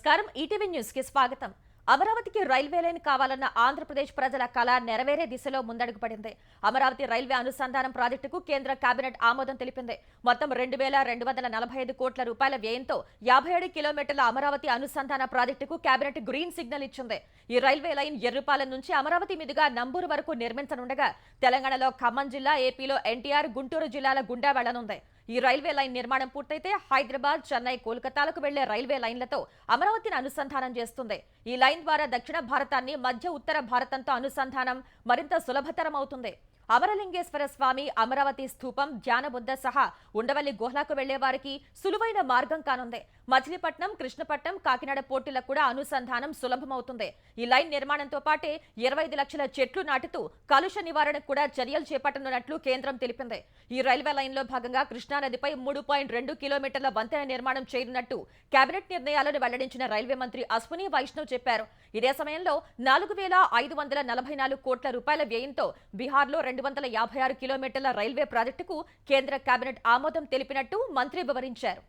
నమస్కారం ETV news కి స్వాగతం. అమరావతికి రైల్వే లైన్ కావాలన్న ఆంధ్రప్రదేశ్ ప్రజల కల నెరవేరే దిశలో ముందడుగు పడింది. అమరావతి రైల్వే అనుసంధానం ప్రాజెక్టుకు కేంద్ర కేబినెట్ ఆమోదం తెలిపింది. మొత్తం 2245 కోట్ల రూపాయల వ్యయంతో 57 కిలోమీటర్ల అమరావతి అనుసంధాన ప్రాజెక్టుకు కేబినెట్ గ్రీన్ సిగ్నల్ ఇచ్చింది. ఈ రైల్వే లైన్ ఎర్రుపాలెం నుంచి అమరావతి మీదుగా నంబూరు వరకు నిర్మించనుండగా తెలంగాణలో ఖమ్మం జిల్లా, ఏపీలో ఎన్టీఆర్, గుంటూరు జిల్లాల గుండా వెళ్లనుంది. ఈ రైల్వే లైన్ నిర్మాణం పూర్తయితే హైదరాబాద్, చెన్నై, కోల్కతాలకు వెళ్లే రైల్వే లైన్లతో అమరావతిని అనుసంధానం చేస్తుంది. ఈ లైన్ ద్వారా దక్షిణ భారతాన్ని మధ్య ఉత్తర భారతంతో అనుసంధానం మరింత సులభతరం అవుతుంది. అమరలింగేశ్వర స్వామి, అమరావతి స్థూపం, ధ్యానబుద్ధ సహా ఉండవల్లి గుహలకు వెళ్లే వారికి సులువైన మార్గం కానుంది. మచిలీపట్నం, కృష్ణపట్నం, కాకినాడ పోర్టులకు కూడా అనుసంధానం సులభమవుతుంది. ఈ లైన్ నిర్మాణంతో పాటే 25 లక్షల చెట్లు నాటుతూ కాలుష్య నివారణకు కూడా చర్యలు చేపట్టనున్నట్లు కేంద్రం తెలిపింది. ఈ రైల్వే లైన్ లో భాగంగా కృష్ణానదిపై 3.2 కిలోమీటర్ల వంతెన నిర్మాణం చేయనున్నట్టు కేబినెట్ నిర్ణయాలను వెల్లడించిన రైల్వే మంత్రి అశ్విని వైష్ణవ్ చెప్పారు. ఇదే సమయంలో 4544 కోట్ల రూపాయల వ్యయంతో బీహార్లో 256 కిలోమీటర్ల రైల్వే ప్రాజెక్టుకు కేంద్ర కేబినెట్ ఆమోదం తెలిపినట్టు మంత్రి వివరించారు.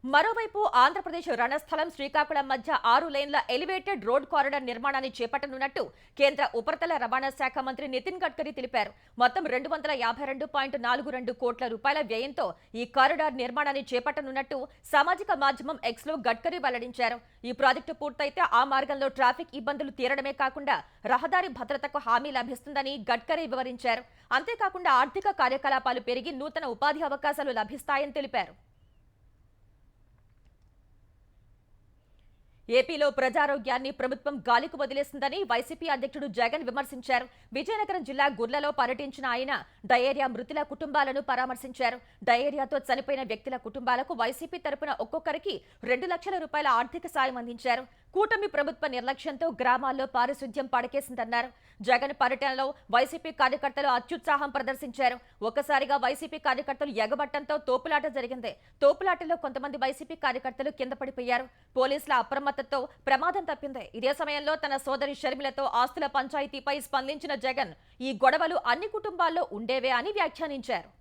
మరోవైపు ఆంధ్రప్రదేశ్ రణస్థలం శ్రీకాకుళం మధ్య 6 లేన్ల ఎలివేటెడ్ రోడ్ కారిడార్ నిర్మాణాన్ని చేపట్టనున్నట్టు కేంద్ర ఉపరితల రవాణా శాఖ మంత్రి నితిన్ గడ్కరీ తెలిపారు. మొత్తం 252.42 కోట్ల రూపాయల వ్యయంతో ఈ కారిడార్ నిర్మాణాన్ని చేపట్టనున్నట్టు సామాజిక మాధ్యమం ఎక్స్ లో గడ్కరీ వెల్లడించారు. ఈ ప్రాజెక్టు పూర్తయితే ఆ మార్గంలో ట్రాఫిక్ ఇబ్బందులు తీరడమే కాకుండా రహదారి భద్రతకు హామీ లభిస్తుందని గడ్కరీ వివరించారు. అంతేకాకుండా ఆర్థిక కార్యకలాపాలు పెరిగి నూతన ఉపాధి అవకాశాలు లభిస్తాయని తెలిపారు. ఏపీలో ప్రజారోగ్యాన్ని ప్రభుత్వం గాలికి వదిలేస్తుందని వైసీపీ అధ్యక్షుడు జగన్ విమర్శించారు. విజయనగరం జిల్లా గుర్లలో పర్యటించిన ఆయన డయేరియా మృతుల కుటుంబాలను పరామర్శించారు. డయేరియాతో చనిపోయిన వ్యక్తుల కుటుంబాలకు వైసీపీ తరపున ఒక్కొక్కరికి 2 లక్షల రూపాయల ఆర్థిక సాయం అందించారు. కూటమి ప్రభుత్వ నిర్లక్ష్యంతో గ్రామాల్లో పారిశుద్ధ్యం పడకేసిందన్నారు. జగన్ పర్యటనలో వైసీపీ కార్యకర్తలు అత్యుత్సాహం ప్రదర్శించారు. ఒక్కసారిగా వైసీపీ కార్యకర్తలు ఎగబట్టంతో తోపులాట జరిగింది. తోపులాటలో కొంతమంది వైసీపీ కార్యకర్తలు కింద పడిపోయారు. పోలీసుల అప్రమత్తతో ప్రమాదం తప్పింది. ఇదే సమయంలో తన సోదరి షర్మిలతో ఆస్తుల పంచాయతీపై స్పందించిన జగన్ ఈ గొడవలు అన్ని కుటుంబాల్లో ఉండేవే అని వ్యాఖ్యానించారు.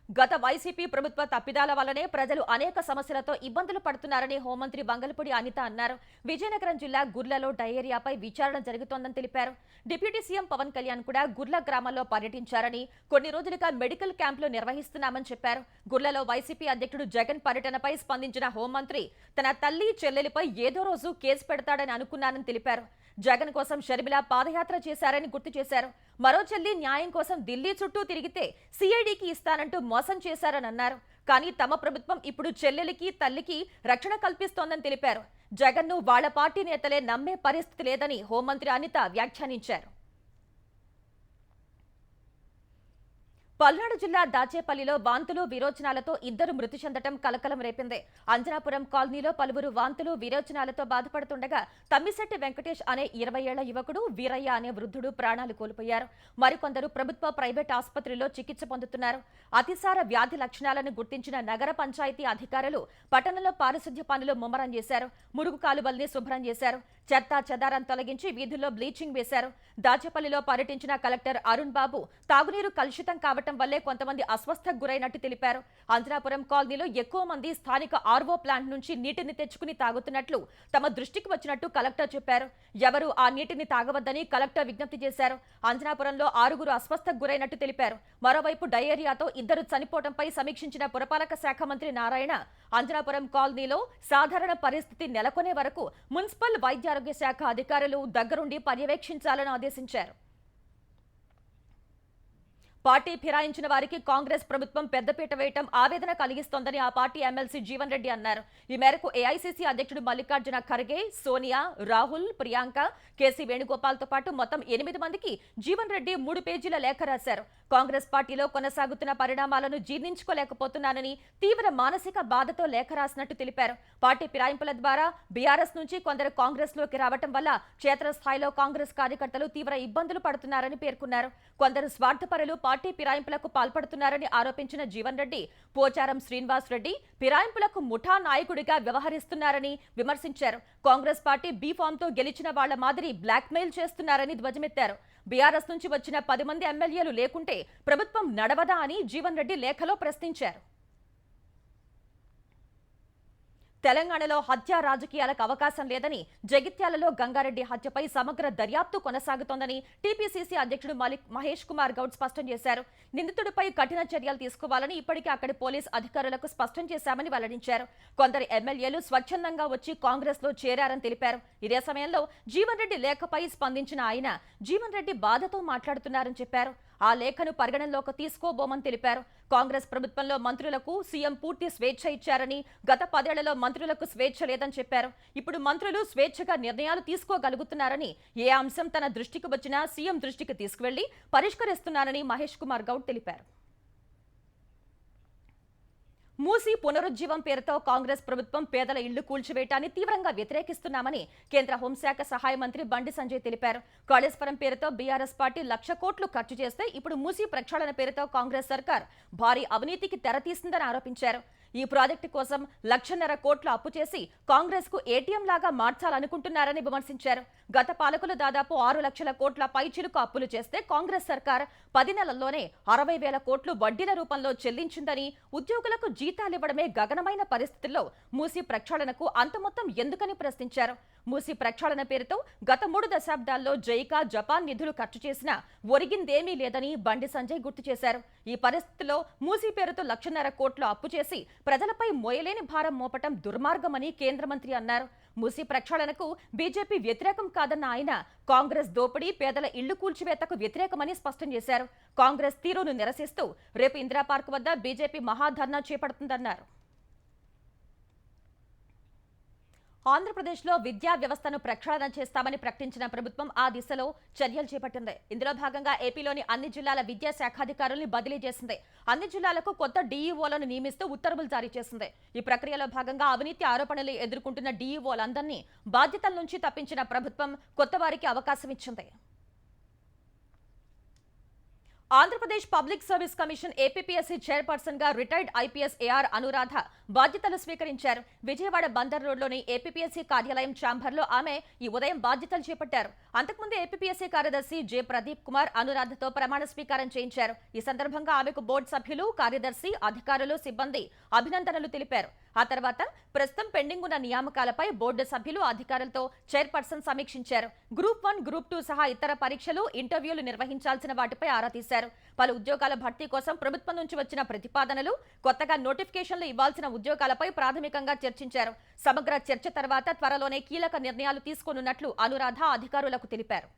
గత వైసీపీ ప్రభుత్వ తప్పిదాల వల్లనే ప్రజలు అనేక సమస్యలతో ఇబ్బందులు పడుతున్నారని హోంమంత్రి బంగళపూడి అనిత అన్నారు. విజయనగరం జిల్లా గుర్లలో డయేరియాపై విచారణ జరుగుతోందని తెలిపారు. డిప్యూటీ సీఎం పవన్ కళ్యాణ్ కూడా గుర్ల గ్రామంలో పర్యటించారని, కొన్ని రోజులుగా మెడికల్ క్యాంపులు నిర్వహిస్తున్నామని చెప్పారు. గుర్లలో వైసీపీ అధ్యక్షుడు జగన్ పర్యటనపై స్పందించిన హోంమంత్రి తన తల్లి, చెల్లెలిపై ఏదో రోజు కేసు పెడతాడని అనుకున్నానని తెలిపారు. జగన్ కోసం షర్మిల పాదయాత్ర చేశారని గుర్తు చేశారు. మరో చెల్లి న్యాయం కోసం ఢిల్లీ చుట్టూ తిరిగితే సిఐడికి ఇస్తానంటూ మోసం చేశారని అన్నారు. కానీ తమ ప్రభుత్వం ఇప్పుడు చెల్లెలికి, తల్లికి రక్షణ కల్పిస్తోందని తెలిపారు. జగన్ను వాళ్ల పార్టీ నేతలే నమ్మే పరిస్థితి లేదని హోంమంత్రి అనిత వ్యాఖ్యానించారు. పల్నాడు జిల్లా దాచేపల్లిలో వాంతులు, విరోచనాలతో 2 మృతి చెందటం కలకలం రేపింది. అంజనాపురం కాలనీలో పలువురు వాంతులు, విరోచనాలతో బాధపడుతుండగా తమ్మిశెట్టి వెంకటేష్ అనే 20 ఏళ్ల యువకుడు, వీరయ్య అనే వృద్ధుడు ప్రాణాలు కోల్పోయారు. మరికొందరు ప్రభుత్వ, ప్రైవేట్ ఆసుపత్రిలో చికిత్స పొందుతున్నారు. అతిసార వ్యాధి లక్షణాలను గుర్తించిన నగర పంచాయతీ అధికారులు పట్టణంలో పారిశుధ్య పనులు ముమ్మరం చేశారు. మురుగు కాలువల్ని శుభ్రం చేశారు. చెత్తా చెదారం తొలగించి వీధుల్లో బ్లీచింగ్ వేశారు. దాచేపల్లిలో పర్యటించిన కలెక్టర్ అరుణ్ బాబు తాగునీరు కలుషితం కావటం వల్లే కొంతమంది అస్వస్థకు గురైనట్టు తెలిపారు. అంజనాపురం కాలనీలో ఎక్కువ మంది స్థానిక ఆర్వో ప్లాంట్ నుంచి నీటిని తెచ్చుకుని తాగుతున్నట్లు తమ దృష్టికి వచ్చినట్టు కలెక్టర్ చెప్పారు. ఎవరు ఆ నీటిని తాగవద్దని కలెక్టర్ విజ్ఞప్తి చేశారు. అంజనాపురంలో 6 అస్వస్థకు గురైనట్టు తెలిపారు. మరోవైపు డయేరియాతో 2 చనిపోవడంపై సమీక్షించిన పురపాలక శాఖ మంత్రి నారాయణ అంజనాపురం కాలనీలో సాధారణ పరిస్థితి నెలకొనే వరకు మున్సిపల్ వైద్యారోగ్య శాఖ అధికారులు దగ్గరుండి పర్యవేక్షించాలని ఆదేశించారు. పార్టీ ఫిరాయించిన వారికి కాంగ్రెస్ ప్రభుత్వం పెద్దపీట వేయటం ఆవేదన కలిగిస్తోందని ఆ పార్టీ ఎమ్మెల్సీ జీవన్ రెడ్డి అన్నారు. ఈ మేరకు ఏఐసీసీ అధ్యక్షుడు మల్లికార్జున ఖర్గే, సోనియా, రాహుల్, ప్రియాంక, కేసీ వేణుగోపాల్తో పాటు మొత్తం 8 మందికి జీవన్ రెడ్డి 3 పేజీల లేఖ రాశారు. కాంగ్రెస్ పార్టీలో కొనసాగుతున్న పరిణామాలను జీర్ణించుకోలేకపోతున్నానని తీవ్ర మానసిక బాధతో లేఖ రాసినట్టు తెలిపారు. పార్టీ ఫిరాయింపుల ద్వారా బీఆర్ఎస్ నుంచి కొందరు కాంగ్రెస్ లోకి రావటం వల్ల క్షేత్రస్థాయిలో కాంగ్రెస్ కార్యకర్తలు తీవ్ర ఇబ్బందులు పడుతున్నారని పేర్కొన్నారు. కొందరు స్వార్థపరులు పార్టీ ఫిరాయింపులకు పాల్పడుతున్నారని ఆరోపించిన జీవన్ రెడ్డి పోచారం శ్రీనివాస్ రెడ్డి ఫిరాయింపులకు ముఠా నాయకుడిగా వ్యవహరిస్తున్నారని విమర్శించారు. కాంగ్రెస్ పార్టీ బీ ఫామ్ తో గెలిచిన వాళ్ల మాదిరి బ్లాక్మెయిల్ చేస్తున్నారని ధ్వజమెత్తారు. బీఆర్ఎస్ నుంచి వచ్చిన 10 మంది ఎమ్మెల్యేలు లేకుంటే ప్రభుత్వం నడవదా అని జీవన్ రెడ్డి లేఖలో ప్రశ్నించారు. తెలంగాణలో హత్య రాజకీయాలకు అవకాశం లేదని, జగిత్యాలలో గంగారెడ్డి హత్యపై సమగ్ర దర్యాప్తు కొనసాగుతోందని టీపీసీసీ అధ్యక్షుడు మహేష్ కుమార్ గౌడ్ స్పష్టం చేశారు. నిందితుడిపై కఠిన చర్యలు తీసుకోవాలని ఇప్పటికే అక్కడి పోలీస్ అధికారులకు స్పష్టం చేశామని వెల్లడించారు. కొందరు ఎమ్మెల్యేలు స్వచ్ఛందంగా వచ్చి కాంగ్రెస్ లో చేరారని తెలిపారు. ఇదే సమయంలో జీవన్ రెడ్డి లేఖపై స్పందించిన ఆయన జీవన్ రెడ్డి బాధతో మాట్లాడుతున్నారని చెప్పారు. ఆ లేఖను పరిగణనలోకి తీసుకోబోమని తెలిపారు. కాంగ్రెస్ ప్రభుత్వంలో మంత్రులకు సీఎం పూర్తి స్వేచ్ఛ ఇచ్చారని, గత 10 ఏళ్లలో మంత్రులకు స్వేచ్ఛ లేదని చెప్పారు. ఇప్పుడు మంత్రులు స్వేచ్ఛగా నిర్ణయాలు తీసుకోగలుగుతున్నారని, ఏ అంశం తన దృష్టికి వచ్చినా సీఎం దృష్టికి తీసుకువెళ్లి పరిష్కరిస్తున్నారని మహేష్ కుమార్ గౌడ్ తెలిపారు. మూసీ పునరుజ్జీవం పేరుతో కాంగ్రెస్ ప్రభుత్వం పేదల ఇళ్లు కూల్చివేయటాన్ని తీవ్రంగా వ్యతిరేకిస్తున్నామని కేంద్ర హోంశాఖ సహాయ మంత్రి బండి సంజయ్ తెలిపారు. కాళేశ్వరం పేరుతో బీఆర్ఎస్ పార్టీ 1,00,000 కోట్లు ఖర్చు చేస్తే ఇప్పుడు మూసీ ప్రక్షాళన పేరుతో కాంగ్రెస్ సర్కార్ భారీ అవినీతికి తెరతీసిందని ఆరోపించారు. ఈ ప్రాజెక్టు కోసం 1,50,000 కోట్లు అప్పు చేసి కాంగ్రెస్ కు ఏటీఎం లాగా మార్చాలనుకుంటున్నారని విమర్శించారు. గత పాలకులు దాదాపు 6 లక్షల కోట్ల పైచిలుకు అప్పులు చేస్తే కాంగ్రెస్ సర్కార్ 10 నెలల్లోనే 60,000 కోట్లు వడ్డీల రూపంలో చెల్లించిందని, ఉద్యోగులకు జీతాలివ్వడమే గగనమైన పరిస్థితుల్లో మూసీ ప్రక్షాళనకు అంత మొత్తం ఎందుకని ప్రశ్నించారు. మూసీ ప్రక్షాళన పేరుతో గత 3 దశాబ్దాల్లో జైకా, జపాన్ నిధులు ఖర్చు చేసినా ఒరిగిందేమీ లేదని బండి సంజయ్ గుర్తు చేశారు. ఈ పరిస్థితుల్లో మూసీ పేరుతో 1,50,000 కోట్లు అప్పు చేసి ప్రజలపై మోయలేని భారం మోపటం దుర్మార్గమని కేంద్ర మంత్రి అన్నారు. మూసీ ప్రక్షాళనకు బీజేపీ వ్యతిరేకం కాదన్న ఆయన కాంగ్రెస్ దోపిడీ, పేదల ఇళ్లు కూల్చివేతకు వ్యతిరేకమని స్పష్టం చేశారు. కాంగ్రెస్ తీరును నిరసిస్తూ రేపు ఇందిరా పార్క్ వద్ద బీజేపీ మహాధర్నా చేపడుతుందన్నారు. ఆంధ్రప్రదేశ్లో విద్యా వ్యవస్థను ప్రక్షాళన చేస్తామని ప్రకటించిన ప్రభుత్వం ఆ దిశలో చర్యలు చేపట్టింది. ఇందులో భాగంగా ఏపీలోని అన్ని జిల్లాల విద్యాశాఖాధికారుల్ని బదిలీ చేసింది. అన్ని జిల్లాలకు కొత్త డీఈఓలను నియమిస్తూ ఉత్తర్వులు జారీ చేసింది. ఈ ప్రక్రియలో భాగంగా అవినీతి ఆరోపణలు ఎదుర్కొంటున్న డీఈఓలందరినీ బాధ్యతల నుంచి తప్పించిన ప్రభుత్వం కొత్త వారికి అవకాశం ఇచ్చింది. Andhra Pradesh public service commission APPSC chairperson గా రిటైర్డ్ ఐపీఎస్ ఏఆర్ అనురాధ బాధ్యతలు స్వీకరించారు. విజయవాడ బందర్ రోడ్లోని ఏపీపీఎస్సీ కార్యాలయం ఛాంబర్లో ఆమె ఈ ఉదయం బాధ్యతలు చేపట్టారు. అంతకుముందు ఏపీపీఎస్సీ కార్యదర్శి జె ప్రదీప్ కుమార్ అనురాధతో ప్రమాణ స్వీకారం చేయించారు. ఈ సందర్భంగా ఆమెకు బోర్డు సభ్యులు, కార్యదర్శి, అధికారులు, సిబ్బంది అభినందనలు తెలిపారు. ఆ తర్వాత ప్రస్తుతం పెండింగ్ ఉన్న నియామకాలపై బోర్డు సభ్యులు, అధికారులతో చైర్పర్సన్ సమీక్షించారు. గ్రూప్ 1, గ్రూప్ 2 సహా ఇతర పరీక్షలు, ఇంటర్వ్యూలు నిర్వహించాల్సిన వాటిపై ఆరా తీశారు. పలు ఉద్యోగాల భర్తీ కోసం ప్రభుత్వం నుంచి వచ్చిన ప్రతిపాదనలు, కొత్తగా నోటిఫికేషన్లు ఇవ్వాల్సిన ఉద్యోగాలపై ప్రాథమికంగా చర్చించారు. సమగ్ర చర్చ తర్వాత త్వరలోనే కీలక నిర్ణయాలు తీసుకోనున్నట్లు అనురాధ అధికారులకు తెలిపారు.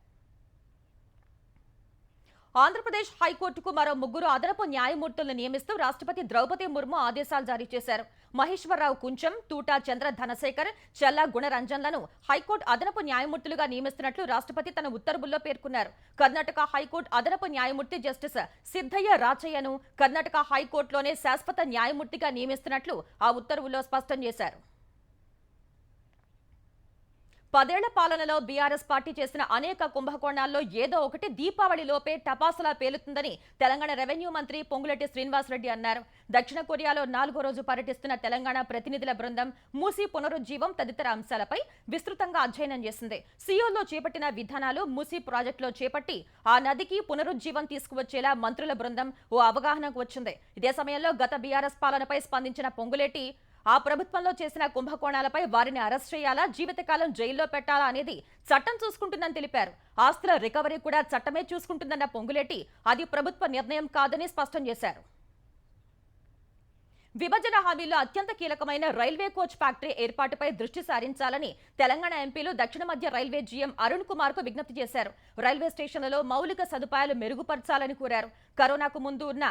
ఆంధ్రప్రదేశ్ హైకోర్టుకు మరో 3 అదనపు న్యాయమూర్తులను నియమిస్తూ రాష్ట్రపతి ద్రౌపది ముర్ము ఆదేశాలు జారీ చేశారు. మహేశ్వరరావు కుంచం, తూటా చంద్ర ధనశేఖర్, చల్లా గుణరంజన్లను హైకోర్టు అదనపు న్యాయమూర్తులుగా నియమిస్తున్నట్లు రాష్ట్రపతి తన ఉత్తర్వుల్లో పేర్కొన్నారు. కర్ణాటక హైకోర్టు అదనపు న్యాయమూర్తి జస్టిస్ సిద్ధయ్య రాచయ్యను కర్ణాటక హైకోర్టులోనే శాశ్వత న్యాయమూర్తిగా నియమిస్తున్నట్లు ఆ ఉత్తర్వుల్లో స్పష్టం చేశారు. 10 ఏళ్ల పాలనలో బీఆర్ఎస్ పార్టీ చేసిన అనేక కుంభకోణాల్లో ఏదో ఒకటి దీపావళిలోపే టపాసులా పేలుతుందని తెలంగాణ రెవెన్యూ మంత్రి పొంగులేటి శ్రీనివాసరెడ్డి అన్నారు. దక్షిణ కొరియాలో 4వ రోజు పర్యటిస్తున్న తెలంగాణ ప్రతినిధుల బృందం మూసీ పునరుజ్జీవం తదితర అంశాలపై విస్తృతంగా అధ్యయనం చేసింది. సియోల్లో చేపట్టిన విధానాలు మూసీ ప్రాజెక్టులో చేపట్టి ఆ నదికి పునరుజ్జీవం తీసుకువచ్చేలా మంత్రుల బృందం ఓ అవగాహనకు వచ్చింది. ఇదే సమయంలో గత బీఆర్ఎస్ పాలనపై స్పందించిన పొంగులేటి ఆ ప్రభుత్వంలో చేసిన కుంభకోణాలపై వారిని అరెస్ట్ చేయాలా, జీవితకాలం జైల్లో పెట్టాలా అనేది చట్టం చూసుకుంటుందని తెలిపారు. ఆస్తుల రికవరీ కూడా చట్టమే చూసుకుంటుందన్న పొంగులేటి అది ప్రభుత్వ నిర్ణయం కాదని స్పష్టం చేశారు. విభజన హామీలో అత్యంత కీలకమైన రైల్వే కోచ్ ఫ్యాక్టరీ ఏర్పాటుపై దృష్టి సారించాలని తెలంగాణ ఎంపీలు దక్షిణ మధ్య రైల్వే జీఎం అరుణ్ కుమార్ కు విజ్ఞప్తి చేశారు. రైల్వే స్టేషన్లలో మౌలిక సదుపాయాలు మెరుగుపరచాలని కోరారు. కరోనాకు ముందు ఉన్న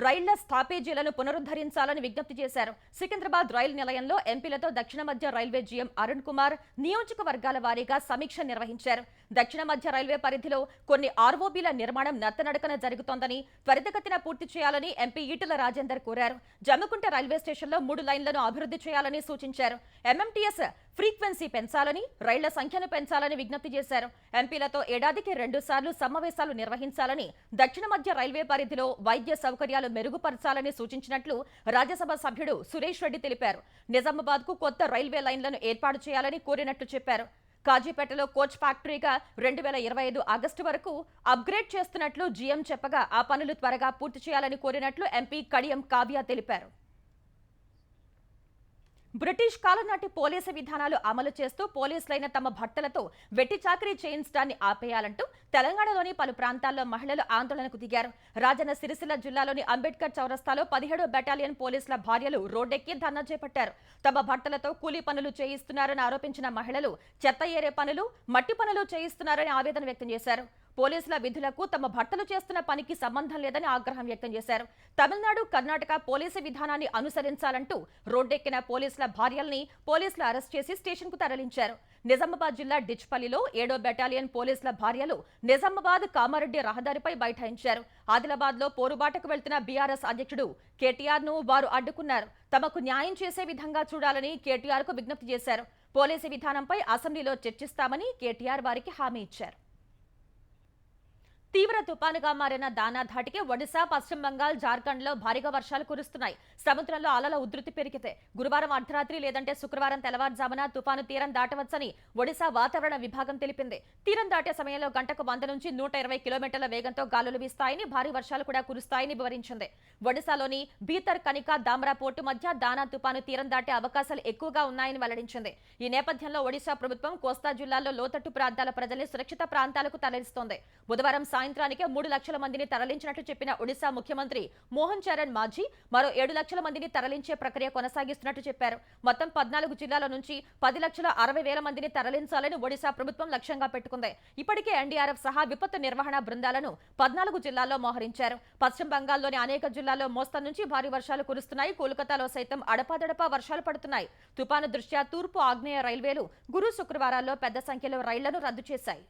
రైళ్ల స్టాపేజీలను పునరుద్ధరించాలని విజ్ఞప్తి చేశారు. సికింద్రాబాద్ రైలు నిలయంలో ఎంపీలతో దక్షిణ మధ్య రైల్వే జీఎం అరుణ్ కుమార్ నియోజకవర్గాల వారీగా సమీక్ష నిర్వహించారు. దక్షిణ మధ్య రైల్వే పరిధిలో కొన్ని ఆర్ఓబీల నిర్మాణం నత్తనడకన జరుగుతోందని, త్వరితగతిన పూర్తి చేయాలని ఎంపీ ఈటెల రాజేందర్ కోరారు. జమ్మికుంట రైల్వే స్టేషన్లో 3 లైన్లను అభివృద్ధి చేయాలని సూచించారు. ఎంఎంటీఎస్ ఫ్రీక్వెన్సీ పెంచాలని, రైళ్ల సంఖ్యను పెంచాలని విజ్ఞప్తి చేశారు. ఎంపీలతో ఏడాదికి 2 సార్లు సమావేశాలు నిర్వహించాలని, దక్షిణ మధ్య రైల్వే పరిధిలో వైద్య సౌకర్యాలు మెరుగుపరచాలని సూచించినట్లు రాజ్యసభ సభ్యుడు సురేష్ రెడ్డి తెలిపారు. నిజామాబాద్ కు కొత్త రైల్వే లైన్లను ఏర్పాటు చేయాలని కోరినట్లు చెప్పారు. కాజీపేటలో కోచ్ ఫ్యాక్టరీగా 2025 ఆగస్టు వరకు అప్గ్రేడ్ చేస్తున్నట్లు జీఎం చెప్పగా ఆ పనులు త్వరగా పూర్తి చేయాలని కోరినట్లు ఎంపీ కడియం కావ్య తెలిపారు. బ్రిటిష్ కాలం నాటి పోలీసు విధానాలు అమలు చేస్తూ పోలీసులైన తమ భర్తలతో వెట్టి చాకరీ చేయించడాన్ని ఆపేయాలంటూ తెలంగాణలోని పలు ప్రాంతాల్లో మహిళలు ఆందోళనకు దిగారు. రాజన్న సిరిసిల్ల జిల్లాలోని అంబేద్కర్ చౌరస్తాలో 17వ బెటాలియన్ పోలీసుల భార్యలు రోడ్డెక్కి ధర్నా చేపట్టారు. తమ భర్తలతో కూలీ పనులు చేయిస్తున్నారని ఆరోపించిన మహిళలు చెత్త ఏరే పనులు, మట్టి పనులు చేయిస్తున్నారని ఆవేదన వ్యక్తం చేశారు. పోలీసుల విధులకు తమ భర్తలు చేస్తున్న పనికి సంబంధం లేదని ఆగ్రహం వ్యక్తం చేశారు. తమిళనాడు, కర్ణాటక పోలీసు విధానాన్ని అనుసరించాలంటూ రోడ్డెక్కిన పోలీసుల భార్యల్ని పోలీసులు అరెస్ట్ చేసి స్టేషన్కు తరలించారు. నిజామాబాద్ జిల్లా డిచ్పల్లిలో 7వ బెటాలియన్ పోలీసుల భార్యలు నిజామాబాద్ కామారెడ్డి రహదారిపై బైఠాయించారు. ఆదిలాబాద్ లో పోరుబాటకు వెళ్తున్న బీఆర్ఎస్ అధ్యక్షుడు కేటీఆర్ ను వారు అడ్డుకున్నారు. తమకు న్యాయం చేసే విధంగా చూడాలని కేటీఆర్ కు విజ్ఞప్తి చేశారు. పోలీసు విధానంపై అసెంబ్లీలో చర్చిస్తామని కేటీఆర్ వారికి హామీ ఇచ్చారు. తీవ్ర తుపానుగా మారిన దానా ధాటికి ఒడిశా, పశ్చిమ బంగాల్, జార్ఖండ్ లో భారీగా వర్షాలు కురుస్తున్నాయి. సముద్రంలో అలల ఉధృతి పెరిగితే గురువారం అర్ధరాత్రి లేదంటే శుక్రవారం తెల్లవారుజామున తుపాను తీరం దాటవచ్చని ఒడిశా వాతావరణ విభాగం తెలిపింది. తీరం దాటే సమయంలో గంటకు 100 నుంచి 120 కిలోమీటర్ల వేగంతో గాలులు వీస్తాయని, భారీ వర్షాలు కూడా కురుస్తాయని వివరించింది. ఒడిశాలోని బీతర్ కనికా దామ్రా పోర్టు మధ్య దానా తుపాను తీరం దాటే అవకాశాలు ఎక్కువగా ఉన్నాయని వెల్లడించింది. ఈ నేపథ్యంలో ఒడిశా ప్రభుత్వం కోస్తా జిల్లాల్లో లోతట్టు ప్రాంతాల ప్రజల్ని సురక్షిత ప్రాంతాలకు తరలిస్తోంది. బుధవారం సాయంత్రానికి 3 లక్షల మందిని తరలించినట్లు చెప్పిన ఒడిశా ముఖ్యమంత్రి మోహన్ చరణ్ మాఝీ మరో 7 లక్షల మందిని తరలించే ప్రక్రియ కొనసాగిస్తున్నట్టు చెప్పారు. మొత్తం 14 జిల్లాల నుంచి 10,60,000 మందిని తరలించాలని ఒడిశా ప్రభుత్వం లక్ష్యంగా పెట్టుకుంది. ఇప్పటికే ఎన్డీఆర్ఎఫ్ సహా విపత్తు నిర్వహణ బృందాలను 14 జిల్లాల్లో మోహరించారు. పశ్చిమ బంగాల్లోని అనేక జిల్లాల్లో మోస్తరు నుంచి భారీ వర్షాలు కురుస్తున్నాయి. కోల్కతాలో సైతం అడపాదడపా వర్షాలు పడుతున్నాయి. తుపాను దృష్ట్యా తూర్పు, ఆగ్నేయ రైల్వేలు గురు, శుక్రవారాల్లో పెద్ద సంఖ్యలో రైళ్లను రద్దు చేశాయి.